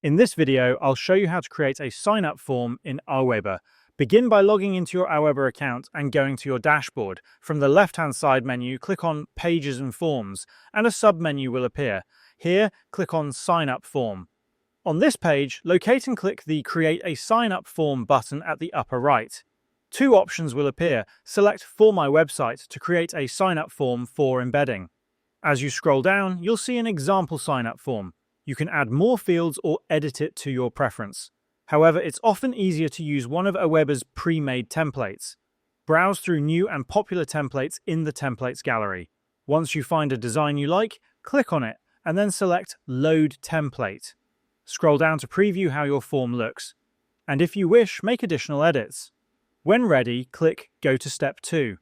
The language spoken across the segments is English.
In this video, I'll show you how to create a sign-up form in AWeber. Begin by logging into your AWeber account and going to your dashboard. From the left-hand side menu, click on Pages and Forms, and a sub-menu will appear. Here, click on Sign Up Form. On this page, locate and click the Create a Sign-up Form button at the upper right. Two options will appear. Select For My Website to create a sign-up form for embedding. As you scroll down, you'll see an example sign-up form. You can add more fields or edit it to your preference. However, it's often easier to use one of AWeber's pre-made templates. Browse through new and popular templates in the Templates gallery. Once you find a design you like, click on it and then select Load Template. Scroll down to preview how your form looks. And if you wish, make additional edits. When ready, click Go to Step 2.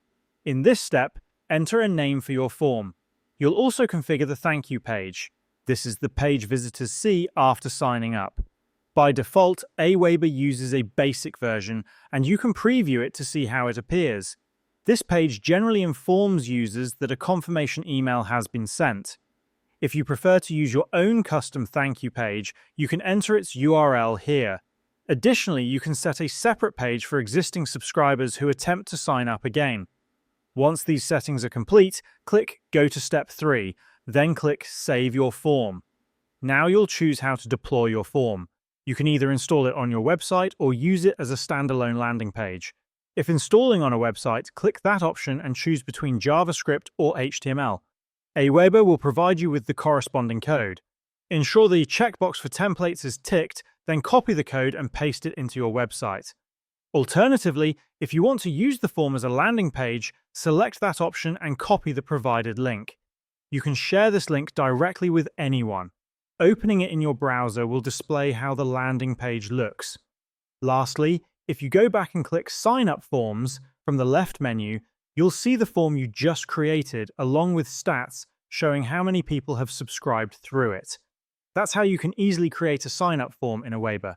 In this step, enter a name for your form. You'll also configure the thank you page. This is the page visitors see after signing up. By default, AWeber uses a basic version, and you can preview it to see how it appears. This page generally informs users that a confirmation email has been sent. If you prefer to use your own custom thank you page, you can enter its URL here. Additionally, you can set a separate page for existing subscribers who attempt to sign up again. Once these settings are complete, click Go to Step 3. Then click Save Your Form. Now you'll choose how to deploy your form. You can either install it on your website or use it as a standalone landing page. If installing on a website, click that option and choose between JavaScript or HTML. AWeber will provide you with the corresponding code. Ensure the checkbox for templates is ticked, then copy the code and paste it into your website. Alternatively, if you want to use the form as a landing page, select that option and copy the provided link. You can share this link directly with anyone. Opening it in your browser will display how the landing page looks. Lastly, if you go back and click Sign Up Forms from the left menu, you'll see the form you just created along with stats showing how many people have subscribed through it. That's how you can easily create a sign-up form in AWeber.